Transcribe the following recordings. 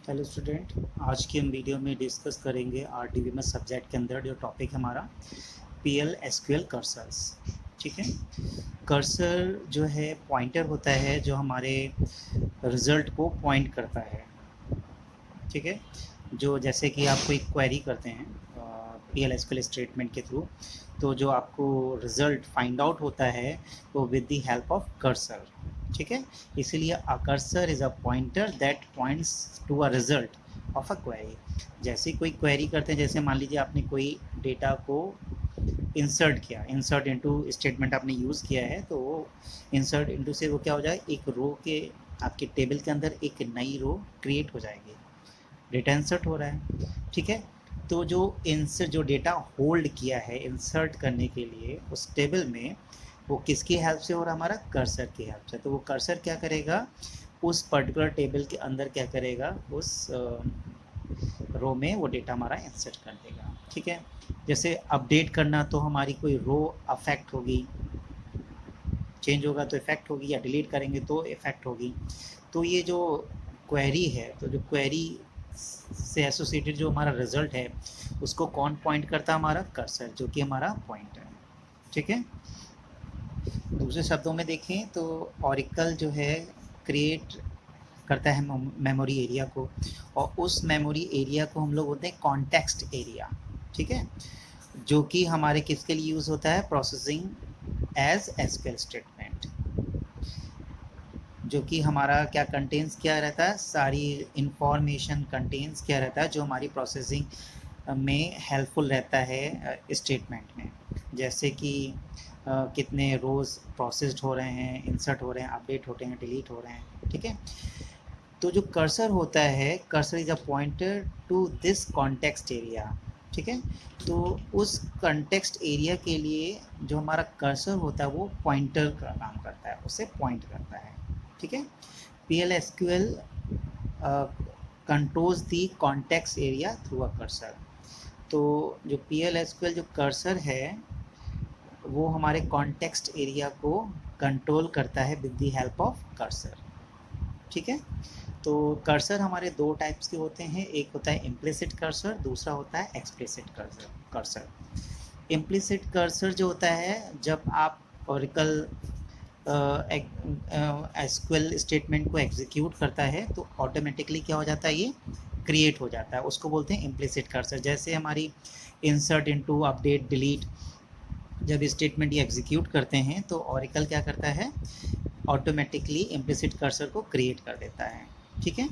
Hello student, आज की हम वीडियो में डिस्कस करेंगे आरडीबीएमएस सब्जेक्ट के अंदर जो टॉपिक है हमारा पीएल एसक्यूएल कर्सर्स। ठीक है, कर्सर जो है पॉइंटर होता है जो हमारे रिज़ल्ट को पॉइंट करता है। ठीक है, जो जैसे कि आप कोई क्वेरी करते हैं पीएल एसक्यूएल स्टेटमेंट के थ्रू, तो जो आपको रिज़ल्ट फाइंड आउट होता है वो with the help of cursor. ठीक है, इसीलिए a cursor is a pointer that points to a result of a query. जैसे कोई क्वेरी करते हैं, जैसे मान लीजिए आपने कोई डेटा को इंसर्ट किया, इंसर्ट इनटू स्टेटमेंट आपने यूज़ किया है, तो वो इंसर्ट इनटू से वो क्या हो जाए, एक रो के आपके टेबल के अंदर एक नई रो क्रिएट हो जाएगी, डेटा इंसर्ट हो रहा है। ठीक है, तो जो इंसर्ट जो डेटा होल्ड किया है इंसर्ट करने के लिए उस टेबल में, वो किसकी हेल्प से हो रहा है, हमारा कर्सर की हेल्प से। तो वो कर्सर क्या करेगा, उस पर्टिकुलर टेबल के अंदर क्या करेगा, उस रो में वो डेटा हमारा इंसर्ट कर देगा। ठीक है, जैसे अपडेट करना, तो हमारी कोई रो अफेक्ट होगी, चेंज होगा तो इफेक्ट होगी, या डिलीट करेंगे तो इफेक्ट होगी। तो ये जो क्वेरी है, तो जो क्वेरी से एसोसिएटेड जो हमारा रिजल्ट है उसको कौन पॉइंट करता है, हमारा कर्सर, जो कि हमारा पॉइंटर है। ठीक है, दूसरे शब्दों में देखें तो ऑरिकल जो है क्रिएट करता है मेमोरी एरिया को, और उस मेमोरी एरिया को हम लोग बोलते हैं कॉन्टेक्स्ट एरिया। ठीक है, जो कि हमारे किसके लिए यूज़ होता है, प्रोसेसिंग एज एसक्यूएल स्टेटमेंट, जो कि हमारा क्या कंटेंस किया रहता है, सारी इंफॉर्मेशन कंटेंस किया रहता है जो हमारी प्रोसेसिंग में हेल्पफुल रहता है स्टेटमेंट में। जैसे कि कितने रोज़ प्रोसेस्ड हो रहे हैं, इंसर्ट हो रहे हैं, अपडेट हो रहे हैं, डिलीट हो रहे हैं। ठीक है, तो जो कर्सर होता है, cursor is a pointer to this context area. ठीक है, तो उस कॉन्टेक्स्ट एरिया के लिए जो हमारा कर्सर होता है वो पॉइंटर का काम करता है, उसे पॉइंट करता है। ठीक है, P L S Q L controls the context area through a cursor. तो जो P L S Q L जो कर्सर है वो हमारे कॉन्टेक्स्ट एरिया को कंट्रोल करता है with the help of cursor. ठीक है, तो कर्सर हमारे दो टाइप्स के होते हैं, एक होता है इम्प्लिसिट कर्सर, दूसरा होता है एक्सप्लिसिट कर्सर। इम्प्लिसिट कर्सर जो होता है, जब आप ऑरिकल एसक्यूएल स्टेटमेंट को एग्जीक्यूट करता है तो ऑटोमेटिकली क्या हो जाता है, ये क्रिएट हो जाता है, उसको बोलते हैं इम्प्लिसिट कर्सर। जैसे हमारी इंसर्ट इनटू, अपडेट, डिलीट, जब स्टेटमेंट ये एग्जीक्यूट करते हैं तो ऑरिकल क्या करता है, ऑटोमेटिकली इम्प्लिसिट कर्सर को क्रिएट कर देता है। ठीक है,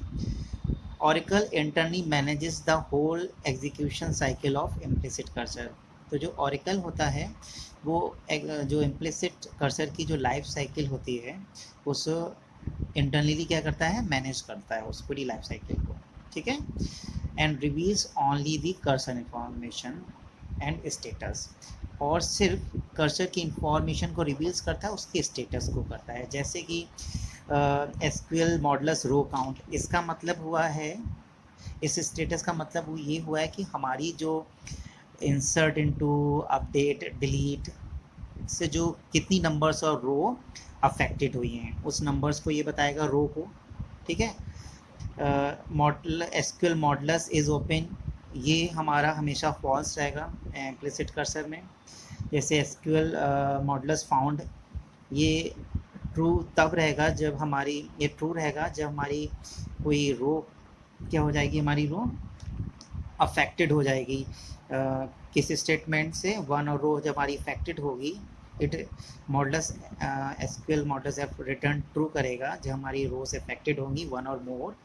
Oracle internally manages the whole execution cycle of implicit cursor. तो जो ऑरिकल होता है वो जो इम्प्लिसिट कर्सर की जो लाइफ साइकिल होती है उस इंटरनली क्या करता है, मैनेज करता है उस पूरी लाइफ साइकिल को। ठीक है, and reveals only the cursor information and status, और सिर्फ कर्सर की इंफॉर्मेशन को रिवील्स करता है, उसके स्टेटस को करता है। जैसे कि एसक्यूएल मॉडुलस रो काउंट, इसका मतलब हुआ है, इस स्टेटस का मतलब ये हुआ है कि हमारी जो इंसर्ट इनटू, अपडेट, डिलीट से जो कितनी नंबर्स और रो अफेक्टेड हुई हैं उस नंबर्स को ये बताएगा, रो को। ठीक है, model SQL modulus is open, ये हमारा हमेशा फॉल्स रहेगा इम्प्लिसिट कर्सर में। जैसे एसक्यूएल मॉडुलस फाउंड, ये ट्रू तब रहेगा जब हमारी, ये ट्रू रहेगा जब हमारी कोई रो क्या हो जाएगी, हमारी रो अफेक्टेड हो जाएगी किसी स्टेटमेंट से, वन और रो जब हमारी अफेक्टेड होगी, it modulus SQL modulus F return true करेगा जब हमारी रोज अफेक्टेड होंगी, वन और मोर,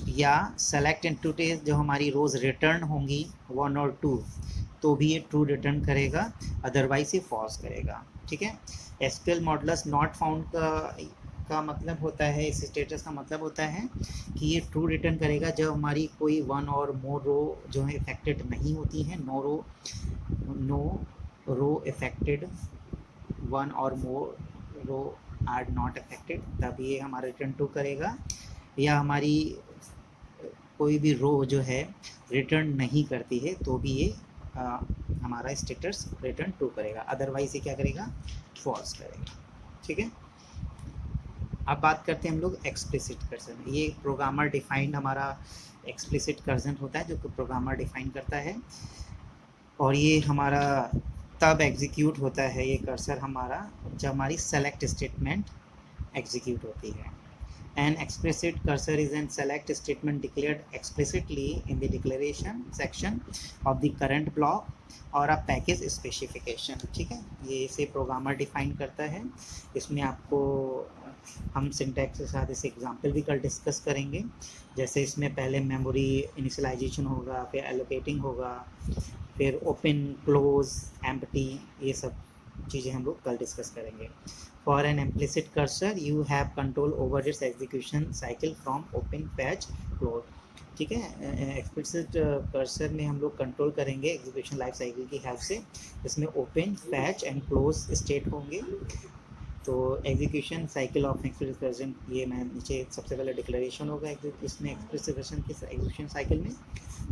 या सेलेक्ट एंटिटीज जो हमारी रोज रिटर्न होंगी, वन और टू, तो भी ये ट्रू रिटर्न करेगा, अदरवाइज ये फॉल्स करेगा। ठीक है, एसक्यूएल मॉडुलस नॉट फाउंड का मतलब होता है, इस स्टेटस का मतलब होता है कि ये ट्रू रिटर्न करेगा जब हमारी कोई वन और मोर रो जो है इफेक्टेड नहीं होती है, नो रो इफेक्टेड, वन और मोर रो आर नॉट अफेक्टेड, तब ये हमारा रिटर्न ट्रू करेगा। या हमारी कोई भी रो जो है रिटर्न नहीं करती है तो भी ये हमारा स्टेटस रिटर्न ट्रू करेगा, अदरवाइज ये क्या करेगा, फॉल्स करेगा। ठीक है, अब बात करते हैं हम लोग एक्सप्लिसिट कर्सर। ये प्रोग्रामर डिफाइंड हमारा एक्सप्लिसिट कर्सर होता है जो कि प्रोग्रामर डिफाइन करता है, और ये हमारा तब एग्जीक्यूट होता है ये कर्सर हमारा जब हमारी सेलेक्ट स्टेटमेंट एग्जीक्यूट होती है। An explicit cursor is an select statement declared explicitly in the declaration section of the current block और a package specification। ठीक है, ये इसे प्रोग्रामर डिफाइन करता है। इसमें आपको हम सिंटैक्स के साथ इसे एग्जांपल भी कल डिस्कस करेंगे। जैसे इसमें पहले मेमोरी इनिशियलाइजेशन होगा, फिर एलोकेटिंग होगा, फिर ओपन, क्लोज, एम्प्टी, ये सब चीज़ें हम लोग कल डिस्कस करेंगे। For an implicit cursor, you have control over its execution cycle from open, fetch, close। ठीक है, एक्सप्लिसिट कर्सर में हम लोग कंट्रोल करेंगे एग्जीक्यूशन लाइफ साइकिल की हेल्प से। इसमें open, fetch and close state होंगे। तो execution cycle of explicit cursor, ये मैं नीचे सबसे पहले डिक्लेरेशन होगा इसमें एक्सप्लिसिट कर्सर की एग्जीक्यूशन साइकिल में,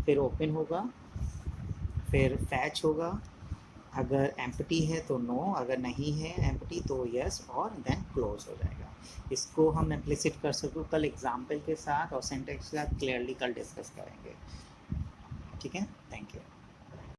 फिर ओपन होगा, फिर फैच होगा, अगर एम्प्टी है तो नो, अगर नहीं है एम्प्टी तो यस, और देन क्लोज हो जाएगा। इसको हम इम्प्लिसिट कर्सर को कल एग्जाम्पल के साथ और सिंटैक्स के साथ क्लियरली कल डिस्कस करेंगे। ठीक है, थैंक यू।